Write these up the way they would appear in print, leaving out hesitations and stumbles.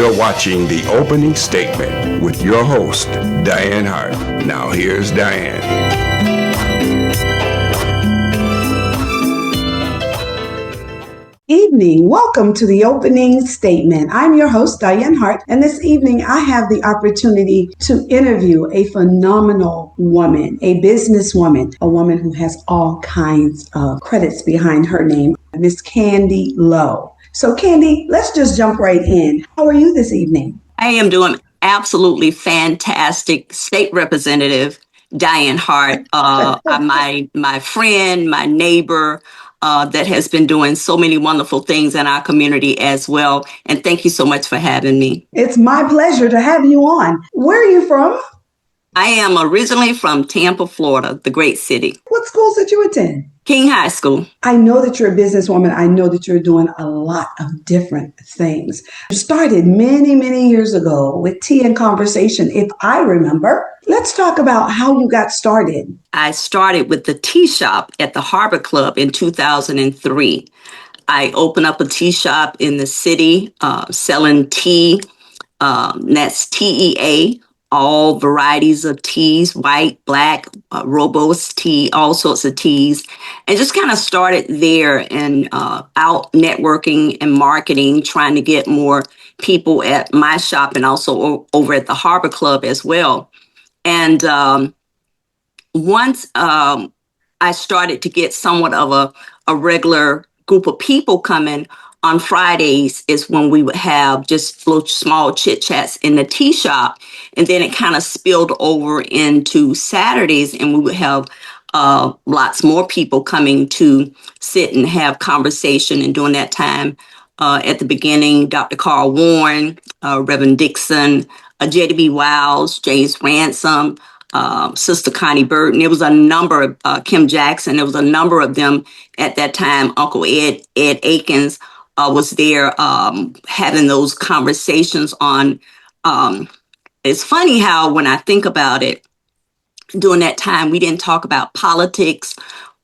You're watching The Opening Statement with your host, Dianne Hart. Now here's Dianne. Evening. Welcome to The Opening Statement. I'm your host, Dianne Hart, and this evening I have the opportunity to interview a phenomenal woman, a businesswoman, a woman who has all kinds of credits behind her name, Miss Candy Lowe. So Candy, let's just jump right in. How are you this evening? I am doing absolutely fantastic. State Representative Dianne Hart, my friend, my neighbor, that has been doing so many wonderful things in our community as well. And thank you so much for having me. It's my pleasure to have you on. Where are you from? I am originally from Tampa, Florida, the great city. What schools did you attend? King High School. I know that you're a businesswoman. I know that you're doing a lot of different things. You started many, many years ago with Tea and Conversation, if I remember. Let's talk about how you got started. I started with the tea shop at the Harbor Club in 2003. I opened up a tea shop in the city selling tea. That's TEA. All varieties of teas, white, black, robust tea, all sorts of teas, and just kind of started there and out networking and marketing, trying to get more people at my shop and also over at the Harbor Club as well. And once I started to get somewhat of a regular group of people coming, on Fridays is when we would have just little small chit chats in the tea shop. And then it kind of spilled over into Saturdays, and we would have lots more people coming to sit and have conversation. And during that time, at the beginning, Dr. Carl Warren, Reverend Dixon, J.D.B. Wiles, James Ransom, Sister Connie Burton. There was a number of Kim Jackson. There was a number of them at that time. Uncle Ed Akins was there having those conversations on. It's funny how when I think about it, during that time, we didn't talk about politics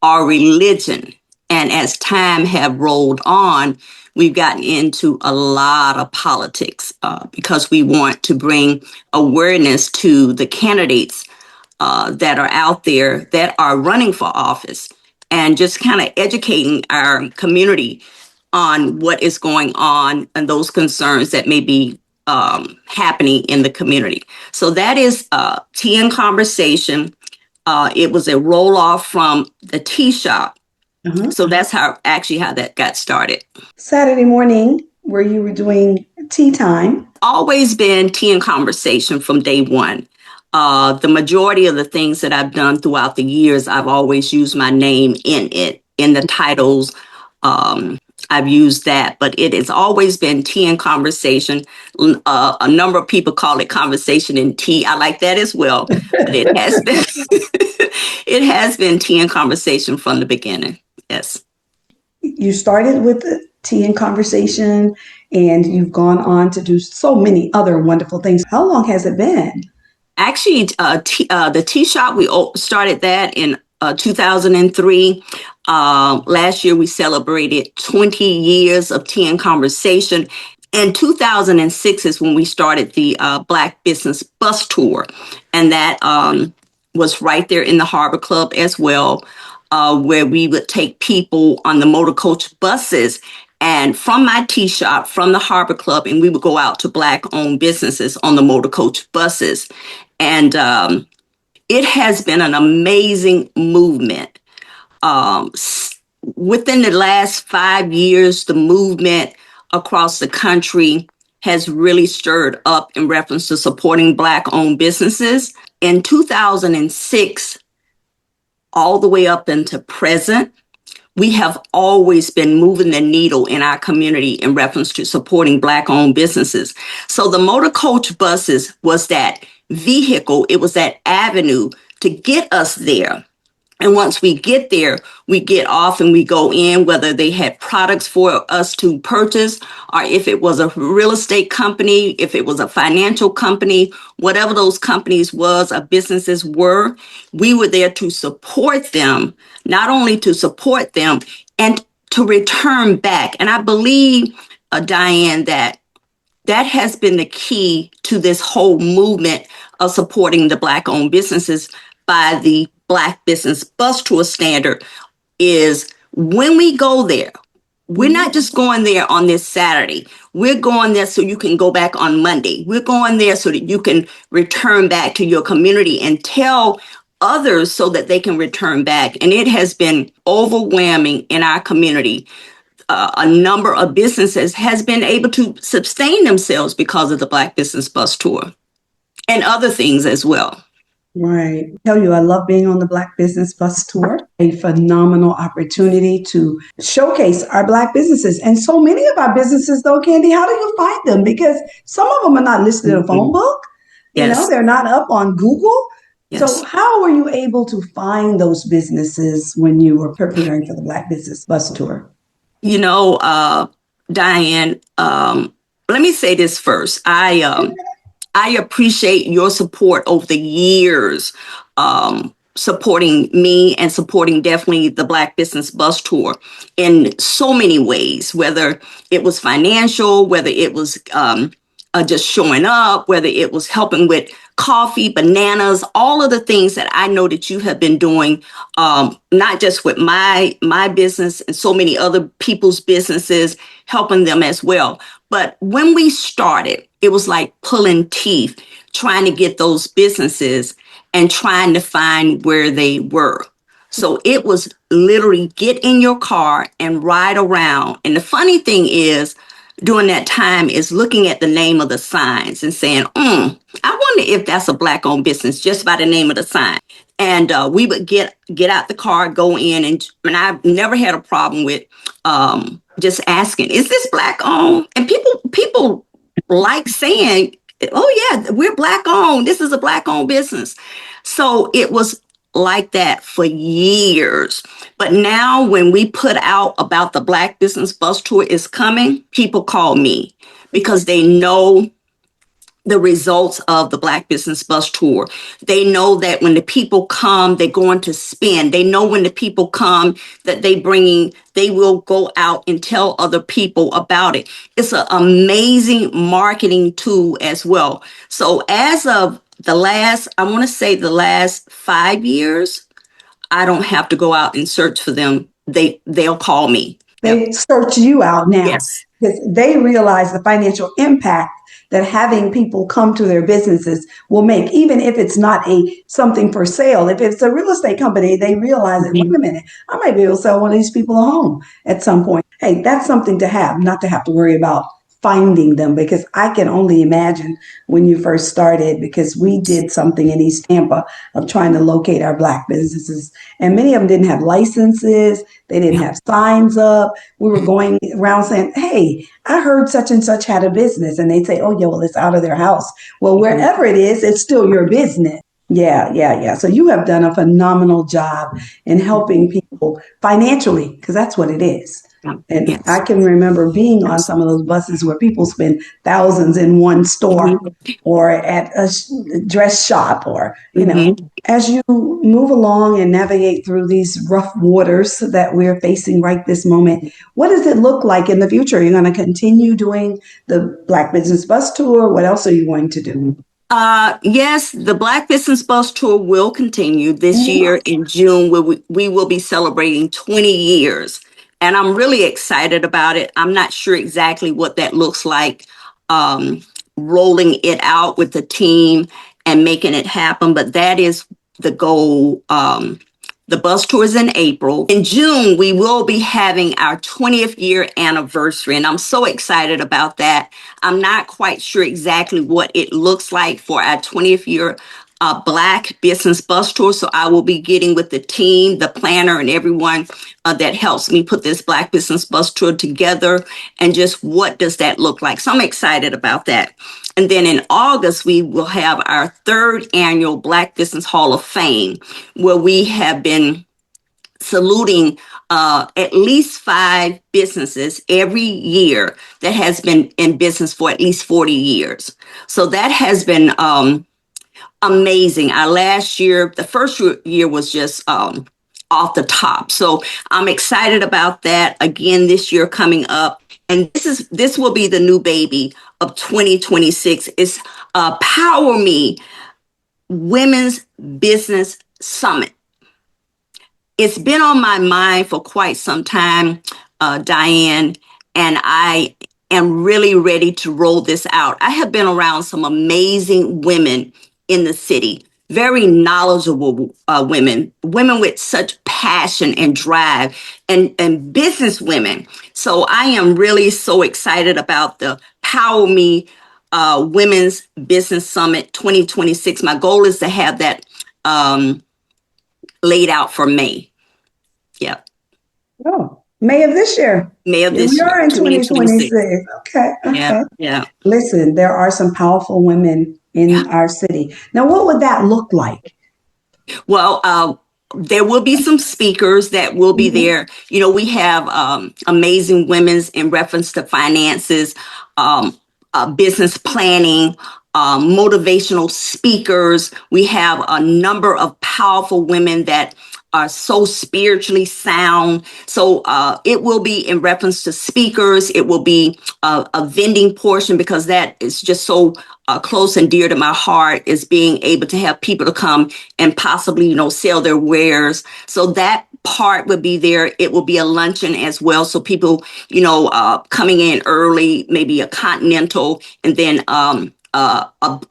or religion. And as time have rolled on, we've gotten into a lot of politics because we want to bring awareness to the candidates that are out there that are running for office and just kind of educating our community on what is going on and those concerns that may be happening in the community. So that is Tea and Conversation. It was a roll off from the tea shop. Mm-hmm. So that's how that got started. Saturday morning, where you were doing tea time. Always been Tea and Conversation from day one. The majority of the things that I've done throughout the years, I've always used my name in it, in the titles. I've used that, but it has always been Tea and Conversation. A number of people call it Conversation and Tea. I like that as well, but it has been it has been Tea and Conversation from the beginning. Yes. You started with the Tea and Conversation, and you've gone on to do so many other wonderful things. How long has it been? Actually, the tea shop, we started that in 2003. Last year, we celebrated 20 years of Tea and Conversation. And 2006 is when we started the Black Business Bus Tour. And that was right there in the Harbor Club as well, where we would take people on the motor coach buses and from my tea shop, from the Harbor Club, and we would go out to Black-owned businesses on the motor coach buses. And it has been an amazing movement. Within the last 5 years, the movement across the country has really stirred up in reference to supporting Black-owned businesses. In 2006, all the way up into present, we have always been moving the needle in our community in reference to supporting Black-owned businesses. So the motor coach buses was that vehicle, it was that avenue to get us there. And once we get there, we get off and we go in, whether they had products for us to purchase, or if it was a real estate company, if it was a financial company, whatever those companies was or businesses were, we were there to support them, not only to support them and to return back. And I believe, Dianne, that that has been the key to this whole movement of supporting the Black-owned businesses by the Black Business Bus Tour standard is when we go there, we're not just going there on this Saturday. We're going there so you can go back on Monday. We're going there so that you can return back to your community and tell others so that they can return back. And it has been overwhelming in our community. A number of businesses has been able to sustain themselves because of the Black Business Bus Tour and other things as well. Right. I tell you, I love being on the Black Business Bus Tour, a phenomenal opportunity to showcase our Black businesses. And so many of our businesses, though, Candy, how do you find them? Because some of them are not listed in a phone book. Yes. They're not up on Google. Yes. So how were you able to find those businesses when you were preparing for the Black Business Bus Tour? Dianne, let me say this first. I appreciate your support over the years, supporting me and supporting definitely the Black Business Bus Tour in so many ways, whether it was financial, whether it was just showing up, whether it was helping with coffee, bananas, all of the things that I know that you have been doing, not just with my business and so many other people's businesses, helping them as well. But when we started, it was like pulling teeth, trying to get those businesses and trying to find where they were. So it was literally get in your car and ride around. And the funny thing is, during that time is looking at the name of the signs and saying, I wonder if that's a Black-owned business just by the name of the sign. And we would get out the car, go in, and I've never had a problem with just asking, is this Black-owned? And people like saying, oh yeah, we're Black-owned. This is a Black-owned business. So it was like that for years. But now when we put out about the Black Business Bus Tour is coming, people call me because they know the results of the Black Business Bus Tour. They know that when the people come, they're going to spend. They know when the people come that they will go out and tell other people about it. It's an amazing marketing tool as well. So as of the last 5 years, I don't have to go out and search for them. They'll call me. They search you out now. Yes. Because they realize the financial impact that having people come to their businesses will make, even if it's not something for sale. If it's a real estate company, they realize that, wait a minute, I might be able to sell one of these people a home at some point. Hey, that's something to have, not to have to worry about finding them, because I can only imagine when you first started, because we did something in East Tampa of trying to locate our Black businesses, and many of them didn't have licenses. They didn't have signs up. We were going around saying, hey, I heard such and such had a business. And they'd say, oh, yeah, well, it's out of their house. Well, wherever it is, it's still your business. Yeah. So you have done a phenomenal job in helping people financially, because that's what it is. And yes. I can remember being on some of those buses where people spend thousands in one store or at a dress shop, or, as you move along and navigate through these rough waters that we're facing right this moment, what does it look like in the future? Are you going to continue doing the Black Business Bus Tour? What else are you going to do? Yes, the Black Business Bus Tour will continue this year in June. We will be celebrating 20 years. And I'm really excited about it. I'm not sure exactly what that looks like, rolling it out with the team and making it happen. But that is the goal. The bus tour is in April. In June, we will be having our 20th year anniversary. And I'm so excited about that. I'm not quite sure exactly what it looks like for our 20th year Black Business Bus Tour. So I will be getting with the team, the planner, and everyone that helps me put this Black Business Bus Tour together, and just what does that look like. So I'm excited about that. And then in August, we will have our third annual Black Business Hall of Fame, where we have been saluting at least 5 businesses every year that has been in business for at least 40 years. So that has been amazing. Our last year, the first year was just off the top. So I'm excited about that. Again, this year coming up. And this will be the new baby of 2026 is Power Me Women's Business Summit. It's been on my mind for quite some time, Dianne, and I am really ready to roll this out. I have been around some amazing women in the city, very knowledgeable women with such passion and drive, and business women. So I am really so excited about the Power Me Women's Business Summit 2026. My goal is to have that laid out for May. Yeah. Oh, May of this year. May of this We year. are in 2026. Okay. Yeah. Yeah. Listen, there are some powerful women in our city. Now, what would that look like? Well, there will be some speakers that will be there. You know, we have amazing women's in reference to finances, business planning, motivational speakers. We have a number of powerful women that are so spiritually sound. So it will be in reference to speakers. It will be a vending portion, because that is just so close and dear to my heart, is being able to have people to come and possibly, you know, sell their wares. So that part would be there. It will be a luncheon as well. So people, you know, coming in early, maybe a continental, and then a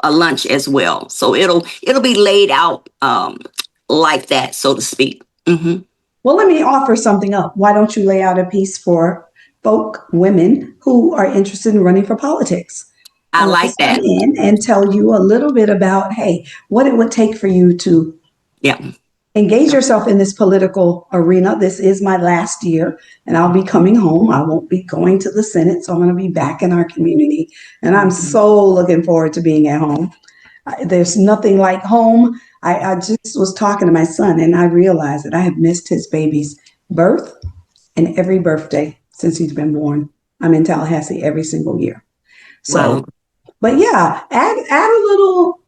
lunch as well. So it'll be laid out like that, so to speak. Mm-hmm. Well, let me offer something up. Why don't you lay out a piece for women who are interested in running for politics? I like that. Come in and tell you a little bit about, hey, what it would take for you to engage yourself in this political arena. This is my last year, and I'll be coming home. I won't be going to the Senate, so I'm going to be back in our community. And I'm so looking forward to being at home. There's nothing like home. I just was talking to my son, and I realized that I have missed his baby's birth and every birthday since he's been born. I'm in Tallahassee every single year. So, wow. But yeah, add a little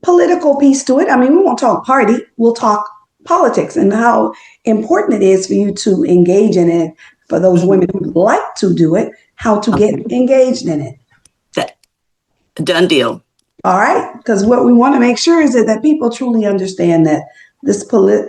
political piece to it. I mean, we won't talk party. We'll talk politics and how important it is for you to engage in it. For those women who like to do it, how to get engaged in it. Done deal. All right, because what we want to make sure is that people truly understand that this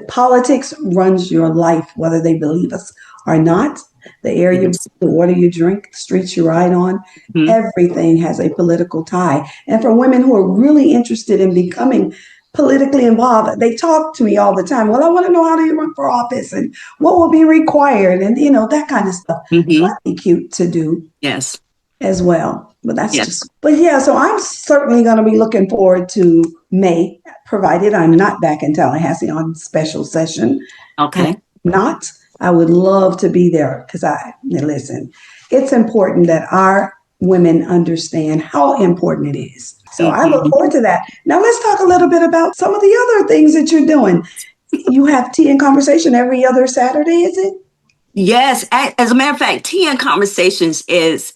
politics runs your life, whether they believe us or not. The air you breathe, the water you drink, the streets you ride on, everything has a political tie. And for women who are really interested in becoming politically involved, they talk to me all the time. Well, I want to know, how do you run for office and what will be required, and you know, that kind of stuff. That'd be cute to do. Yes. As well. But so I'm certainly going to be looking forward to May, provided I'm not back in Tallahassee on special session. Okay. I would love to be there, because listen, it's important that our women understand how important it is. So I look forward to that. Now let's talk a little bit about some of the other things that you're doing. You have Tea and Conversation every other Saturday, is it? Yes. As a matter of fact, Tea and Conversations is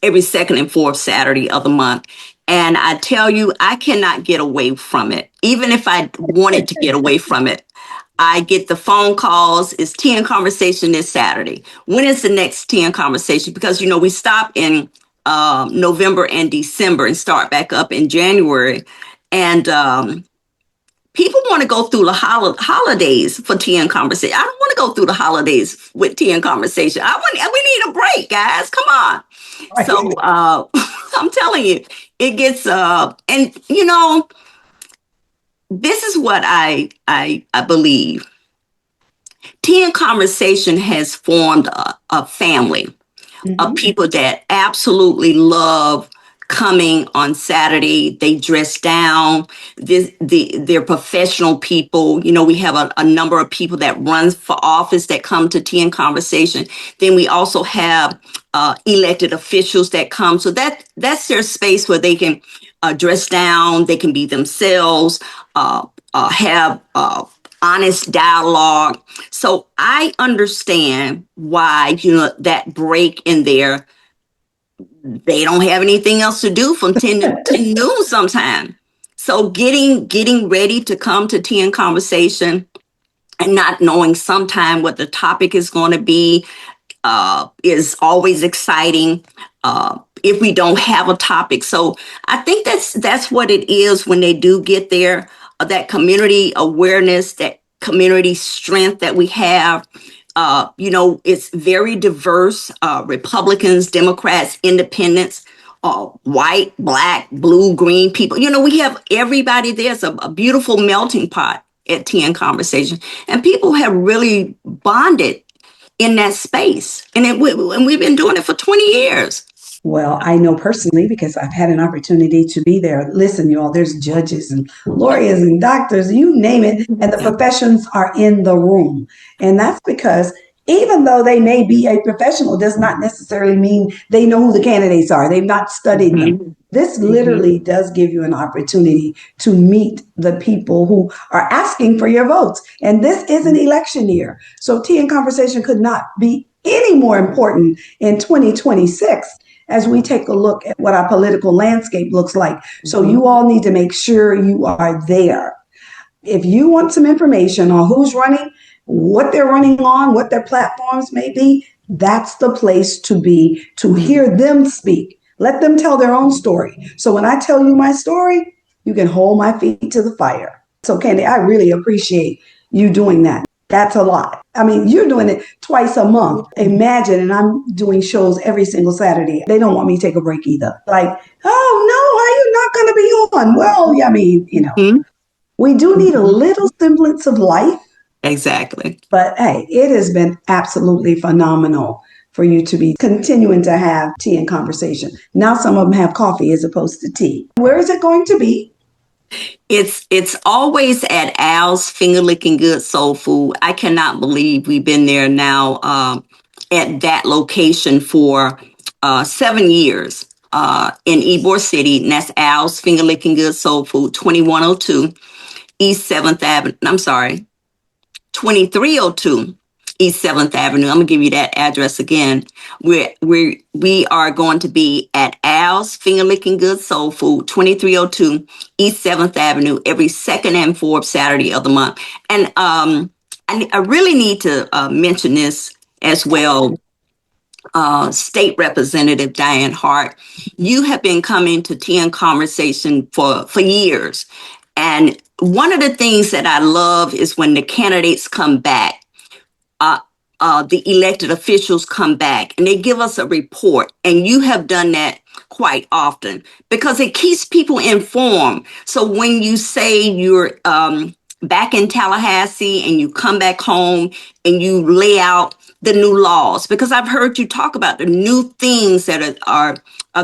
every second and fourth Saturday of the month. And I tell you, I cannot get away from it. Even if I wanted to get away from it, I get the phone calls. It's Tea and Conversation this Saturday. When is the next Tea and Conversation? Because, you know, we stop in November and December and start back up in January. And people want to go through the holidays for Tea and Conversation. I don't want to go through the holidays with Tea and Conversation. We need a break, guys. Come on. Right. So I'm telling you, it gets and you know, this is what I believe. Tea and Conversation has formed a family of people that absolutely love coming on Saturday. They dress down. They're professional people. You know, we have a number of people that run for office that come to Tea and Conversation. Then we also have elected officials that come. So that's their space where they can dress down. They can be themselves, have honest dialogue. So I understand why, you know, that break in there, they don't have anything else to do from 10 to noon sometime. So getting ready to come to Tea and Conversation and not knowing sometime what the topic is going to be is always exciting. if we don't have a topic. So I think that's what it is when they do get there, that community awareness, that community strength that we have. It's very diverse, Republicans, Democrats, independents, white, black, blue, green people. We have everybody there. It's a beautiful melting pot at Tea and Conversation. And people have really bonded in that space. And we've been doing it for 20 years. Well, I know personally because I've had an opportunity to be there. Listen, y'all, there's judges and lawyers and doctors, you name it, and the professions are in the room. And that's because even though they may be a professional, does not necessarily mean they know who the candidates are. They've not studied them. This literally does give you an opportunity to meet the people who are asking for your votes. And this is an election year. So Tea and Conversation could not be any more important in 2026 as we take a look at what our political landscape looks like. So you all need to make sure you are there. If you want some information on who's running, what they're running on, what their platforms may be, that's the place to be, to hear them speak. Let them tell their own story. So when I tell you my story, you can hold my feet to the fire. So Candy, I really appreciate you doing that. That's a lot. I mean, you're doing it twice a month. Imagine, and I'm doing shows every single Saturday. They don't want me to take a break either. Like, oh, no, are you not going to be on? Well, I mean, we do need a little semblance of life. Exactly. But hey, it has been absolutely phenomenal for you to be continuing to have Tea and Conversation. Now some of them have coffee as opposed to tea. Where is it going to be? It's always at Al's Finger Licking Good Soul Food. I cannot believe we've been there now at that location for 7 years in Ybor City. And that's Al's Finger Licking Good Soul Food, 2102 East 7th Avenue. I'm sorry, 2302 East 7th Avenue. I'm going to give you that address again. We are going to be at Al's Finger Licking Good Soul Food, 2302 East 7th Avenue, every second and fourth Saturday of the month. And I really need to mention this as well. State Representative Dianne Hart, you have been coming to Tea and Conversation for years. And one of the things that I love is when the candidates come back, the elected officials come back and they give us a report. And you have done that quite often because it keeps people informed. So when you say you're back in Tallahassee and you come back home and you lay out the new laws, because I've heard you talk about the new things that are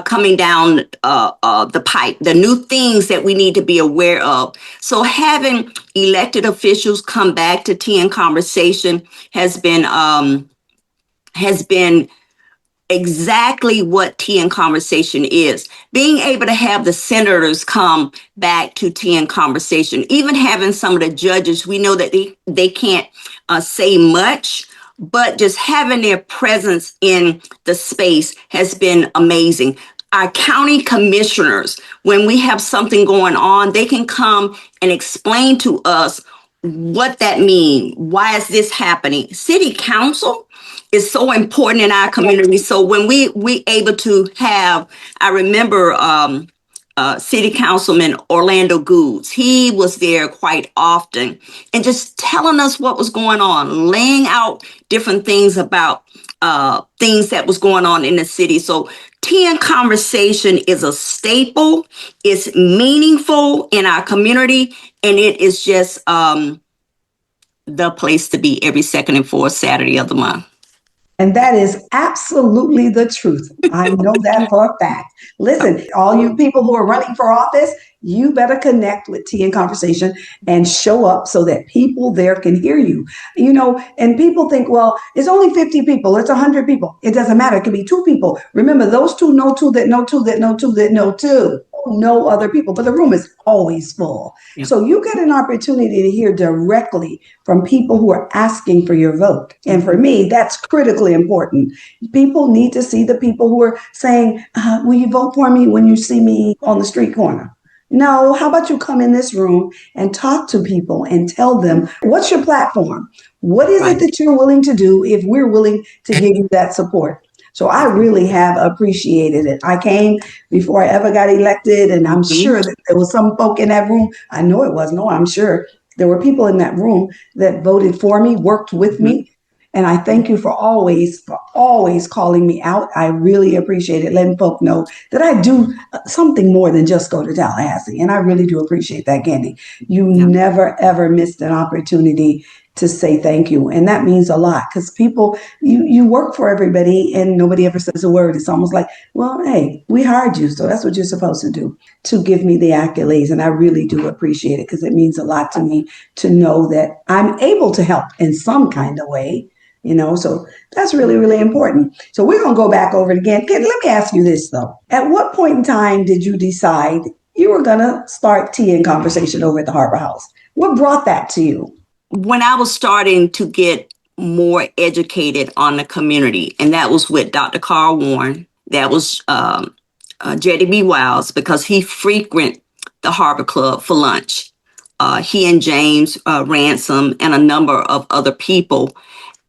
coming down the pipe, the new things that we need to be aware of. So having elected officials come back to Tea and Conversation has been exactly what Tea and Conversation is. Being able to have the senators come back to Tea and Conversation, even having some of the judges, we know that they can't say much, but just having their presence in the space has been amazing. Our county commissioners, when we have something going on, they can come and explain to us what that means. Why is this happening? City council is so important in our community. So when we able to have, I remember City Councilman Orlando Goods, he was there quite often and just telling us what was going on, laying out different things about things that was going on in the city. So Tea and Conversation is a staple. It's meaningful in our community, and it is just the place to be every second and fourth Saturday of the month. And that is absolutely the truth. I know that for a fact. Listen, all you people who are running for office, you better connect with Tea and Conversation and show up so that people there can hear you. And people think, well, it's only 50 people. It's 100 people. It doesn't matter. It could be 2 people. Remember, those 2 know 2 that know 2 that know 2 that know 2. No other people, but the room is always full. Yeah. So you get an opportunity to hear directly from people who are asking for your vote. And for me, that's critically important. People need to see the people who are saying, will you vote for me when you see me on the street corner? No, how about you come in this room and talk to people and tell them, what's your platform? What is it that you're willing to do if we're willing to give you that support? So I really have appreciated it. I came before I ever got elected, and I'm Mhm. sure that there was some folk in that room. I know it was. No, I'm sure there were people in that room that voted for me, worked with Mhm. me. And I thank you for always calling me out. I really appreciate it, letting folk know that I do something more than just go to Tallahassee. And I really do appreciate that, Candy. You Yeah. never, ever missed an opportunity to say thank you. And that means a lot because people, you work for everybody and nobody ever says a word. It's almost like, well, hey, we hired you. So that's what you're supposed to do, to give me the accolades. And I really do appreciate it because it means a lot to me to know that I'm able to help in some kind of way. So that's really, really important. So we're going to go back over it again. Let me ask you this, though. At what point in time did you decide you were going to start tea and conversation over at the Harbor House? What brought that to you? When I was starting to get more educated on the community, and that was with Dr. Carl Warren, that was JDB Wiles, because he frequent the Harbor Club for lunch. He and James Ransom and a number of other people.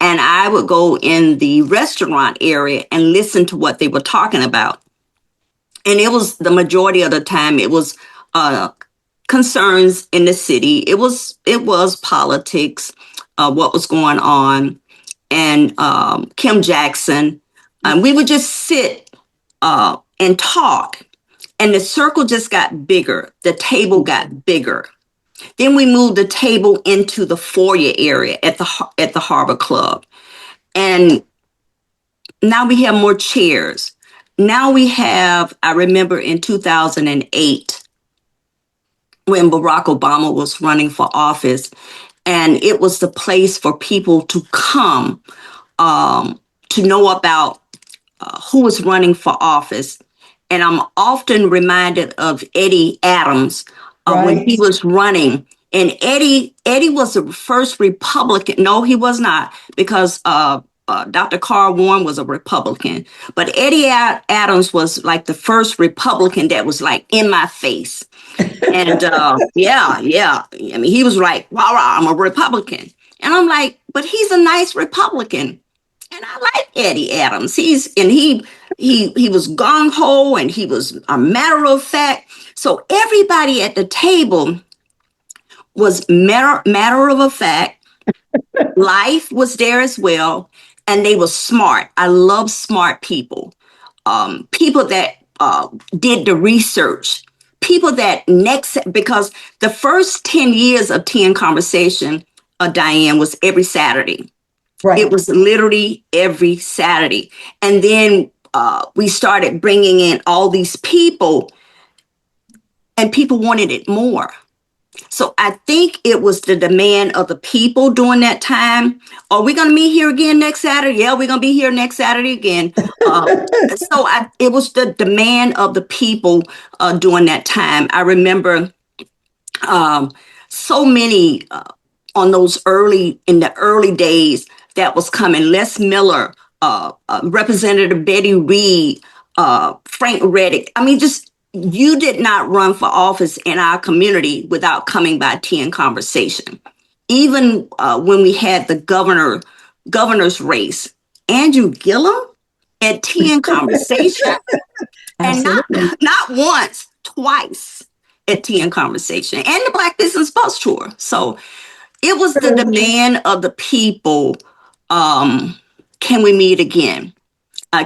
And I would go in the restaurant area and listen to what they were talking about. And it was the majority of the time, it was concerns in the city. It was politics, what was going on, and Kim Jackson. And we would just sit and talk. And the circle just got bigger. The table got bigger. Then we moved the table into the foyer area at the Harbor Club. And now we have more chairs. Now we have, I remember in 2008, when Barack Obama was running for office, and it was the place for people to come to know about who was running for office. And I'm often reminded of Eddie Adams when he Right. was running. And Eddie was the first Republican. No, he was not, because Dr. Carl Warren was a Republican. But Eddie Adams was like the first Republican that was like in my face. And yeah. I mean, he was like, "Wow, I'm a Republican," and I'm like, "But he's a nice Republican." And I like Eddie Adams. He was gung ho and he was a matter of fact. So everybody at the table was matter of a fact. Life was there as well, and they were smart. I love smart people, people that did the research, people that because the first 10 years of Tea and Conversation, Dianne, was every Saturday. It Right. was literally every Saturday. And then we started bringing in all these people, and people wanted it more. So I think it was the demand of the people during that time. Are we going to meet here again next Saturday? Yeah, we're going to be here next Saturday again. It was the demand of the people during that time. I remember so many in the early days that was coming. Les Miller, Representative Betty Reed, Frank Reddick. I mean, just you did not run for office in our community without coming by Tea and Conversation. Even when we had the governor's race, Andrew Gillum at Tea and Conversation, and not Absolutely. not once, twice at Tea and Conversation, and the Black Business Bus Tour. So it was the demand of the people. Can we meet again?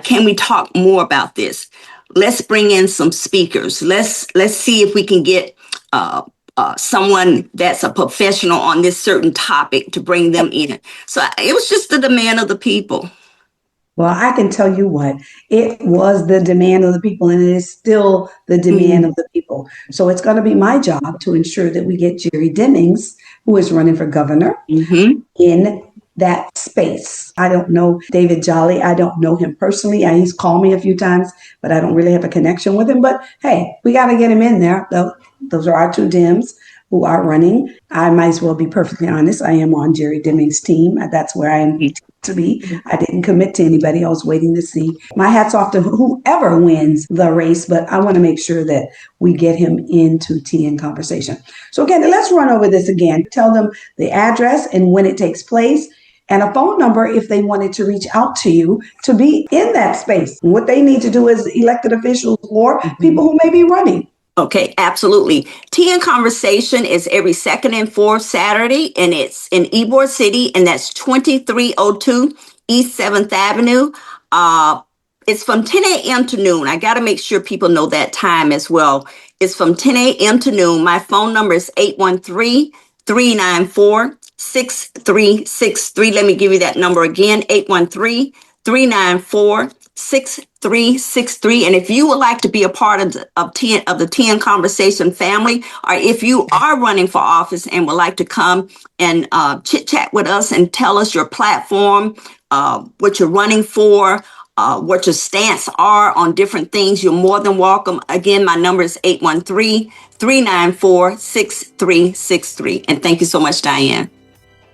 Can we talk more about this? Let's bring in some speakers. Let's see if we can get someone that's a professional on this certain topic to bring them in. So it was just the demand of the people. Well, I can tell you what, it was the demand of the people, and it is still the demand of the people. So it's going to be my job to ensure that we get Jerry Demings, who is running for governor, Mm-hmm. in that space. I don't know David Jolly. I don't know him personally. He's called me a few times, but I don't really have a connection with him. But hey, we got to get him in there. Those are our two Dems who are running. I might as well be perfectly honest. I am on Jerry Demings' team. That's where I am to be. I didn't commit to anybody. I was waiting to see. My hat's off to whoever wins the race, but I want to make sure that we get him into Tea and Conversation. So again, let's run over this again. Tell them the address and when it takes place. and a phone number if they wanted to reach out to you to be in that space. What they need to do as elected officials or people who may be running. Okay, absolutely. Tea and Conversation is every second and fourth Saturday, and it's in Ybor City, and that's 2302 East 7th Avenue. It's from 10 a.m. to noon. I got to make sure people know that time as well. It's from 10 a.m. to noon. My phone number is 813-394-6363. Let me give you that number again, 813-394-6363. And if you would like to be a part of the Tea and Conversation family, or if you are running for office and would like to come and chit chat with us and tell us your platform, what you're running for, what your stance are on different things, you're more than welcome. Again, my number is 813-394-6363. And thank you so much, Dianne.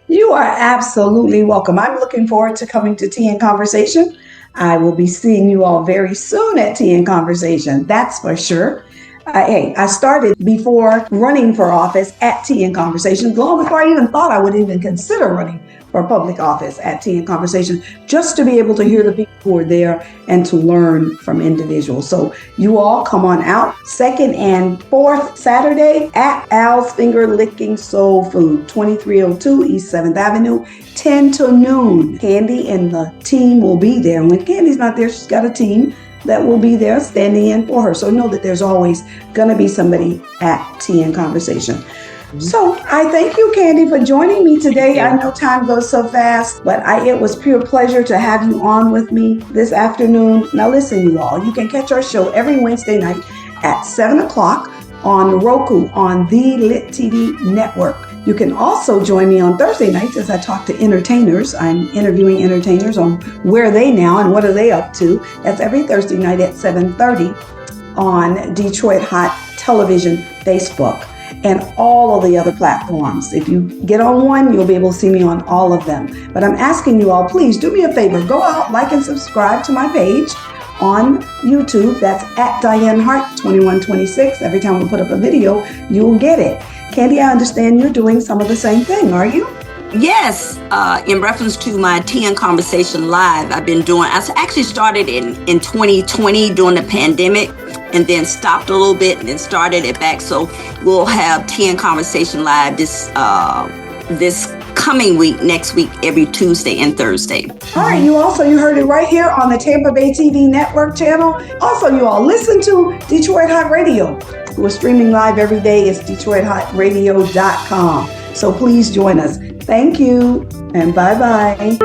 You are absolutely welcome. I'm looking forward to coming to Tea and Conversation. I will be seeing you all very soon at Tea and Conversation. That's for sure. Hey, I started before running for office at Tea and Conversation, long before I even thought I would even consider running for public office at Tea and Conversation, just to be able to hear the people who are there and to learn from individuals. So you all come on out, second and fourth Saturday at Al's Finger Licking Soul Food, 2302 East 7th Avenue, 10 to noon. Candy and the team will be there. When Candy's not there, she's got a team that will be there standing in for her. So know that there's always going to be somebody at Tea and Conversation. So I thank you, Candy, for joining me today. I know time goes so fast, but it was pure pleasure to have you on with me this afternoon. Now listen, you all, you can catch our show every Wednesday night at 7 o'clock on Roku on the Lit TV network. You can also join me on Thursday nights as I talk to entertainers. I'm interviewing entertainers on where are they now and what are they up to. That's every Thursday night at 7:30 on Detroit Hot Television, Facebook, and all of the other platforms. If you get on one, you'll be able to see me on all of them. But I'm asking you all, please do me a favor. Go out, like and subscribe to my page on YouTube. That's at Dianne Hart 2126. Every time we put up a video, you'll get it. Candy, I understand you're doing some of the same thing, are you? Yes, in reference to my Tea and Conversation Live, I actually started in 2020 during the pandemic, and then stopped a little bit and then started it back. So we'll have Tea and Conversation Live this coming week, next week, every Tuesday and Thursday. All right, you heard it right here on the Tampa Bay TV network channel. Also, you all listen to Detroit Hot Radio. We're streaming live every day. It's DetroitHotRadio.com. So please join us. Thank you and bye-bye.